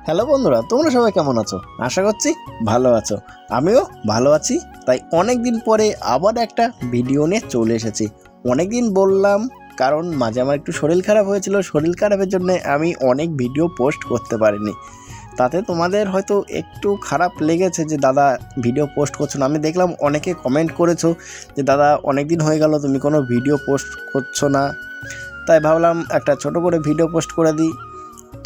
Hello বন্ধুরা, তোমরা সবাই কেমন আছো? আশা করছি ভালো আছো। আমিও ভালো আছি। তাই অনেক দিন পরে আবার একটা ভিডিও নিয়ে চলে এসেছি। অনেক দিন বললাম কারণ মাঝে আমার একটু শরীর খারাপ হয়েছিল। শরীর খারাপের জন্য আমি অনেক ভিডিও পোস্ট করতে পারিনি। তাতে তোমাদের হয়তো একটু খারাপ লেগেছে যে দাদা ভিডিও পোস্ট করছো না। আমি দেখলাম অনেকে কমেন্ট করেছো যে দাদা অনেক দিন হয়ে গেল তুমি কোনো ভিডিও পোস্ট করছো না। তাই ভাবলাম একটা ছোট করে ভিডিও পোস্ট করে দিই।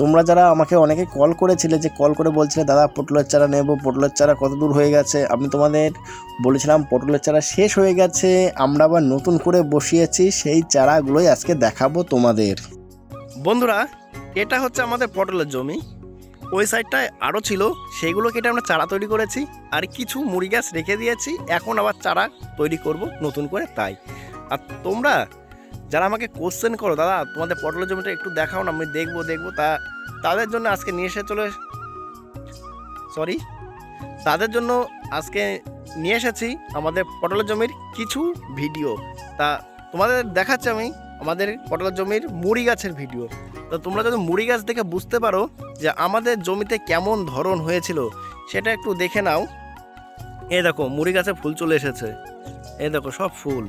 তোমরা যারা আমাকে অনেকে কল করেছিলে, যে কল করে বলছিলে দাদা পটলের চারা নেব, পটলের চারা কত দূর হয়ে গেছে, আমি তোমাদের বলেছিলাম পটলের চারা শেষ হয়ে গেছে, আমরা আবার নতুন করে বসিয়েছি। সেই চারাগুলোই আজকে দেখাবো তোমাদের। বন্ধুরা, এটা হচ্ছে আমাদের পটলের জমি। ওই সাইডটায় আরও ছিল, সেইগুলো কেটে আমরা চারা তৈরি করেছি, আর কিছু মুড়ি গাছ রেখে দিয়েছি। এখন আবার চারা তৈরি করব নতুন করে। তাই আর তোমরা যারা আমাকে কোশ্চেন করো দাদা তোমাদের পটলের জমিটা একটু দেখাও না, আমি দেখবো তাদের জন্য আজকে নিয়ে এসেছি আমাদের পটলের জমির কিছু ভিডিও। তা তোমাদের দেখাচ্ছি আমি আমাদের পটলের জমির মুড়ি গাছের ভিডিও। তো তোমরা যদি মুড়ি গাছ দেখে বুঝতে পারো যে আমাদের জমিতে কেমন ধরন হয়েছিল, সেটা একটু দেখে নাও। এই দেখো মুড়ি গাছে ফুল চলে এসেছে, এই দেখো সব ফুল।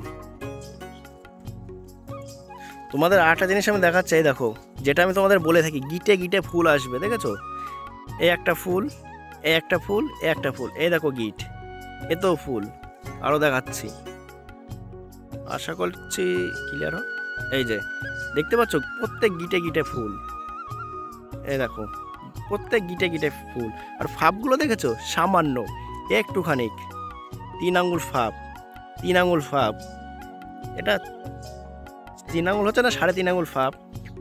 তোমাদের আরেকটা জিনিস আমি দেখাচ্ছি, এই দেখো যেটা আমি তোমাদের বলে থাকি, গিটে গিটে ফুল আসবে, দেখেছো? এই একটা ফুল, এই একটা ফুল, এই একটা ফুল, এই দেখো গিট, এতেও ফুল। আরও দেখাচ্ছি, আশা করছি ক্লিয়ার হোক। এই যে দেখতে পাচ্ছ প্রত্যেক গিটে গিটে ফুল, এই দেখো প্রত্যেক গিটে গিটে ফুল। আর ফাপগুলো দেখেছো সামান্য একটুখানিক, 3 আঙ্গুল ফাপ, 3 আঙ্গুল ফাপ। এটা 3 আঙ্গুল হচ্ছে না, 3.5 আঙ্গুল ফাপ।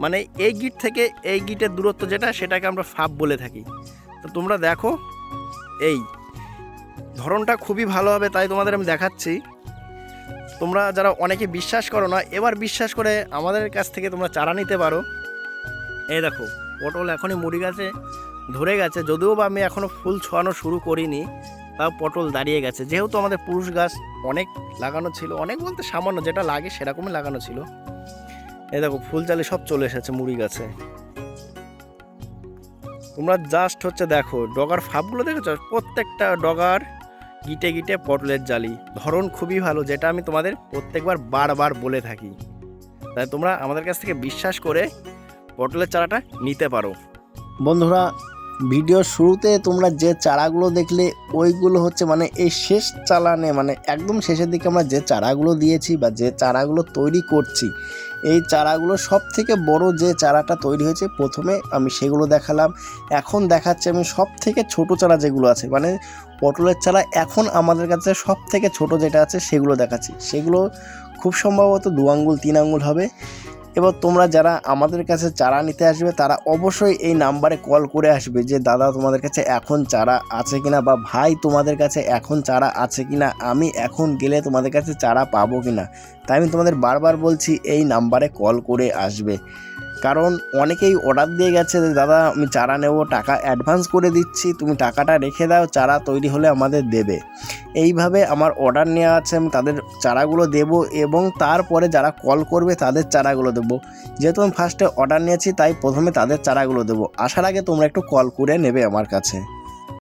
মানে এই গিট থেকে এই গিটের দূরত্ব যেটা, সেটাকে আমরা ফাপ বলে থাকি। তো তোমরা দেখো এই ধরনটা খুবই ভালো হবে, তাই তোমাদের আমি দেখাচ্ছি। তোমরা যারা অনেকে বিশ্বাস করো না, এবার বিশ্বাস করে আমাদের কাছ থেকে তোমরা চারা নিতে পারো। এই দেখো পটল এখনই মুড়ি গাছে ধরে গেছে, যদিও বা আমি এখনও ফুল ছোঁয়ানো শুরু করিনি, তাও পটল দাঁড়িয়ে গেছে। যেহেতু আমাদের পুরুষ গাছ অনেক লাগানো ছিল, অনেক বলতে সামান্য যেটা লাগে সেরকমই লাগানো ছিল। এই দেখো ফুল জালি সব চলে এসেছে মুড়ি গাছে। তোমরা জাস্ট হচ্ছে দেখো ডগার ফাপগুলো দেখেছো, প্রত্যেকটা ডগার গিটে গিটে পটলের জালি। ধরন খুবই ভালো, যেটা আমি তোমাদের প্রত্যেকবার বারবার বলে থাকি। তাই তোমরা আমাদের কাছ থেকে বিশ্বাস করে পটলের চারাটা নিতে পারো। বন্ধুরা, ভিডিওর শুরুতে তোমরা যে চারাগুলো দেখলে ওইগুলো হচ্ছে মানে এই শেষ চালানে, মানে একদম শেষের দিকে আমরা যে চারাগুলো দিয়েছি বা যে চারাগুলো তৈরি করছি, এই চারাগুলো সব থেকে বড় যে চারাটা তৈরি হয়েছে প্রথমে আমি সেগুলো দেখালাম। এখন দেখাচ্ছি আমি সব থেকে ছোট চারা যেগুলো আছে, মানে পটলের চারা এখন আমাদের কাছে সব থেকে ছোট যেটা আছে সেগুলো দেখাচ্ছি। সেগুলো খুব সম্ভবত 2 আঙ্গুল 3 আঙ্গুল হবে। এবার তোমরা যারা আমাদের কাছে চারা নিতে আসবে তারা অবশ্যই এই নাম্বারে কল করে আসবে যে দাদা তোমাদের কাছে এখন চারা আছে কিনা, বা ভাই তোমাদের কাছে এখন চারা আছে কিনা, আমি এখন গেলে তোমাদের কাছে চারা পাবো কিনা। তাই আমি তোমাদের বারবার বলছি এই নাম্বারে কল করে আসবে। কারণ অনেকেই অর্ডার দিয়ে গেছে যে দাদা আমি চারা নেব, টাকা অ্যাডভান্স করে দিচ্ছি, তুমি টাকাটা রেখে দাও, চারা তৈরি হলে আমাদের দেবে। এইভাবে আমার অর্ডার নেওয়া আছে, আমি তাদের চারাগুলো দেব এবং তারপরে যারা কল করবে তাদের চারাগুলো দেবো। যেহেতু আমি ফার্স্টে অর্ডার নিয়েছি তাই প্রথমে তাদের চারাগুলো দেবো। আসার আগে তোমরা একটু কল করে নেবে আমার কাছে।